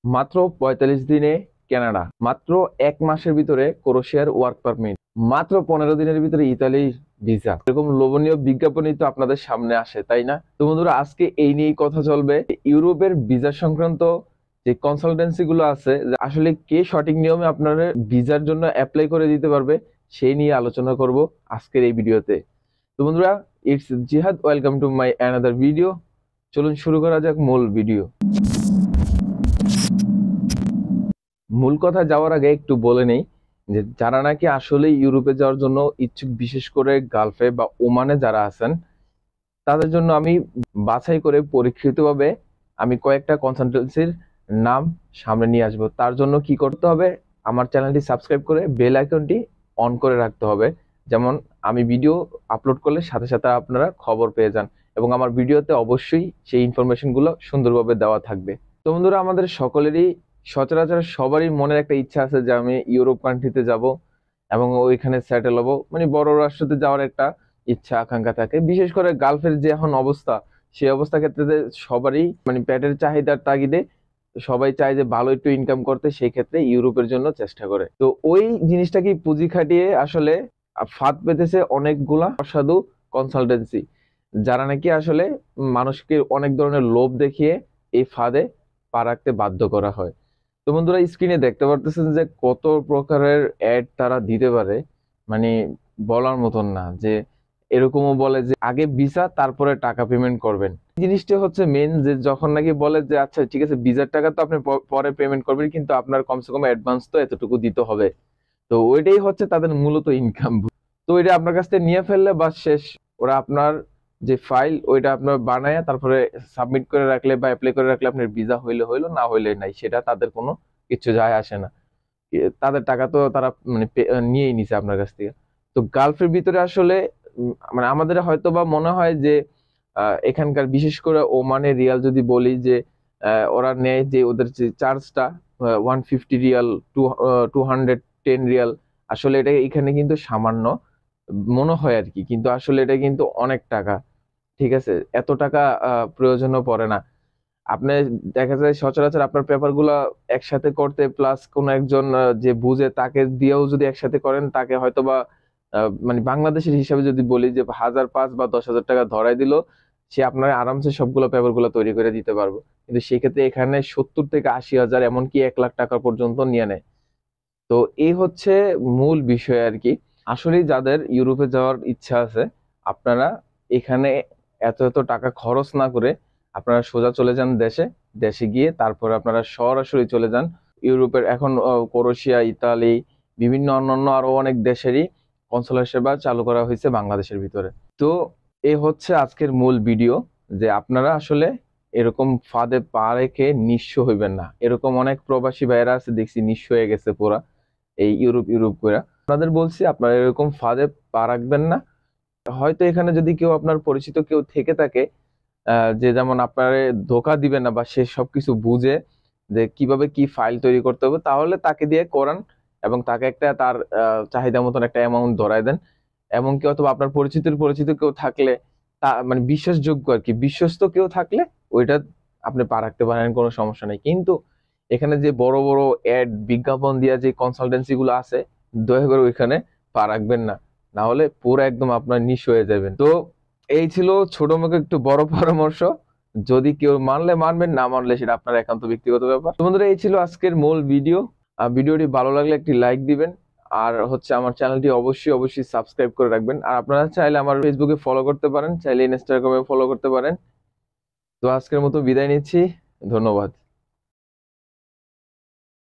মাত্র ৪৫ দিনে কানাডা, মাত্র ১ মাসের ভিতরে ক্রোয়েশিয়ার ওয়ার্ক পারমিট, মাত্র ১৫ দিনের ভিতরে ইতালির ভিসা। এরকম লোভনীয় বিজ্ঞাপনই তো আপনাদের সামনে আসে, তাই না? তো বন্ধুরা, আজকে এই নিয়েই কথা চলবে। ইউরোপের ভিসা সংক্রান্ত যে কনসালটেন্সি গুলো আছে, আসলে কে সঠিক নিয়মে আপনার ভিসার জন্য অ্যাপ্লাই করে দিতে পারবে, সেই নিয়ে আলোচনা করব আজকের এই ভিডিওতে। তো বন্ধুরা, ইটস জিহাদ, welcome to my another video. চলুন শুরু করা যাক মূল ভিডিও। মূল কথা যাওয়ার আগে একটু বলে নেই যে যারা নাকি আসলে ইউরোপে যাওয়ার জন্য ইচ্ছুক, বিশেষ করে গালফে বা ওমানে যারা আছেন, তাদের জন্য আমি বাছাই করে পরীক্ষিতভাবে আমি কয়েকটা কনসালটেন্সির নাম সামনে নিয়ে আসবো। তার জন্য কি করতে হবে? আমার চ্যানেলটি সাবস্ক্রাইব করে বেল আইকনটি অন করে রাখতে হবে, যেমন আমি ভিডিও আপলোড করলে সাথে সাথে আপনারা খবর পেয়ে যান, এবং আমার ভিডিওতে অবশ্যই সেই ইনফরমেশনগুলো সুন্দরভাবে দেওয়া থাকবে। তো বন্ধুরা, আমাদের সকলেরই সচরাচর সবারই মনের একটা ইচ্ছা আছে যে আমি ইউরোপ কান্ট্রিতে যাব এবং ওইখানে সেটেল হবো, মানে বড় রাষ্ট্রতে যাওয়ার একটা ইচ্ছা আকাঙ্ক্ষা থাকে। বিশেষ করে গালফের যে এখন অবস্থা, সেই অবস্থা ক্ষেত্রে সবারই মানে পেটের চাহিদার তাগিদে সবাই চায় যে ভালো একটু ইনকাম করতে, সেই ক্ষেত্রে ইউরোপের জন্য চেষ্টা করে। তো ওই জিনিসটাকে পুঁজি খাটিয়ে আসলে ফাঁদ পেতেছে অনেকগুলা অসাধু কনসালটেন্সি, যারা নাকি আসলে মানুষকে অনেক ধরনের লোভ দেখিয়ে এই ফাঁদে পা রাখতে বাধ্য করা হয়। তো বন্ধুরা, স্ক্রিনে দেখতে পারতেছেন যে কত প্রকারের অ্যাড তারা দিতে পারে, মানে বলার মতন না। যে এরকমও বলে যে আগে ভিসা তারপরে টাকা পেমেন্ট করবেন। জিনিসটা হচ্ছে মেন, যে যখন নাকি বলে যে আচ্ছা ঠিক আছে, ভিসার টাকা তো আপনি পরে পেমেন্ট করবেন, কিন্তু আপনার কমসে কম অ্যাডভান্স তো এতটুকু দিতে হবে। তো ওইটাই হচ্ছে তাদের মূলত ইনকাম। তো ওইটা আপনার কাছ থেকে নিয়ে ফেললে বা শেষ। ওরা আপনার যে ফাইল ওইটা আপনার বানায় তারপরে সাবমিট করে রাখলে বা অ্যাপ্লাই করে রাখলে আপনার ভিসা হইলে হইলো, না হইলে নাই, সেটা তাদের কোনো কিছু যায় আসে না। তাদের টাকা তো তারা মানে নিয়েই নিছে আপনার কাছ থেকে। তো গালফের ভিতরে আসলে মানে আমাদের হয়তো বা মনে হয় যে এখানকার বিশেষ করে ওমানের রিয়াল যদি বলি, যে ওরা নেয় যে ওদের যে চার্জটা 150 রিয়াল, 210 রিয়াল, আসলে এটা এখানে কিন্তু সামান্য মনে হয় আর কি, কিন্তু আসলে এটা কিন্তু অনেক টাকা। ঠিক আছে, এত টাকা প্রয়োজনও পড়ে না। আপনি দেখা যায় সচরাচর আপনার পেপার গুলা একসাথে করতে, প্লাস কোন একজন যে বুঝে তাকে দিয়েও যদি একসাথে করেন, তাকে হয়তোবা মানে বাংলাদেশের হিসাবে যদি বলি যে 1005 বা 10,000 টাকা ধরাই দিল, সে আপনার আরামসে সবগুলো পেপার গুলো তৈরি করে দিতে পারবো। কিন্তু সেক্ষেত্রে এখানে 70 থেকে 80,000, এমনকি 1 লাখ টাকা পর্যন্ত নিয়ে নেয়। তো এই হচ্ছে মূল বিষয় আর কি। আসলে যাদের ইউরোপে যাওয়ার ইচ্ছা আছে, আপনারা এখানে এত এত টাকা খরচ না করে আপনারা সোজা চলে যান দেশে। দেশে গিয়ে তারপরে আপনারা সরাসরি চলে যান ইউরোপের। এখন ক্রোয়েশিয়া, ইতালি, বিভিন্ন অন্যান্য আরো অনেক দেশেরই কনসুলার সেবা চালু করা হয়েছে বাংলাদেশের ভিতরে। তো এই হচ্ছে আজকের মূল ভিডিও, যে আপনারা আসলে এরকম ফাঁদে পা রেখে নিঃস্ব হইবেন না। এরকম অনেক প্রবাসী ভাইয়েরা আছে, দেখছি নিঃস্ব হয়ে গেছে পুরা এই ইউরোপ ইউরোপ করে। আপনাদের বলছি আপনারা এরকম ফাঁদে পা রাখবেন না। হয়তো এখানে যদি কেউ আপনার পরিচিত কেউ থেকে থাকে, যে যেমন আপনার ধোকা দিবে না বা সে সবকিছু বুঝে যে কিভাবে কি ফাইল তৈরি করতে হবে, তাহলে তাকে দিয়ে করান এবং তাকে একটা তার চাহিদা মতন একটা অ্যামাউন্ট ধরায় দেন। এমনকি অথবা আপনার পরিচিত কেউ থাকলে, তা মানে বিশ্বাসযোগ্য আর কি, বিশ্বস্ত কেউ থাকলে ওইটা আপনি পা রাখতে পারেন, কোনো সমস্যা নেই। কিন্তু এখানে যে বড় বড় অ্যাড বিজ্ঞাপন দিয়া যে কনসালটেন্সি গুলো আছে, দয়া করে ওইখানে পা রাখবেন না, না হলে পুরো একদম আপনার নিঃস্ব হয়ে যাবেন। তো এই ছিল ছোট মুখে একটু বড় পরামর্শ। যদি কেউ মানলে মানবেন, না মানলে সেটা আপনার একান্ত ব্যক্তিগত ব্যাপার। তো বন্ধুরা, এই ছিল আজকের মূল ভিডিও। ভিডিওটি ভালো লাগলে একটি লাইক দিবেন, আর হচ্ছে আমার চ্যানেলটি অবশ্যই অবশ্যই সাবস্ক্রাইব করে রাখবেন। আর আপনারা চাইলে আমার ফেসবুকে ফলো করতে পারেন, চাইলে ইনস্টাগ্রামে ফলো করতে পারেন। তো আজকের মতো বিদায় নিচ্ছি, ধন্যবাদ।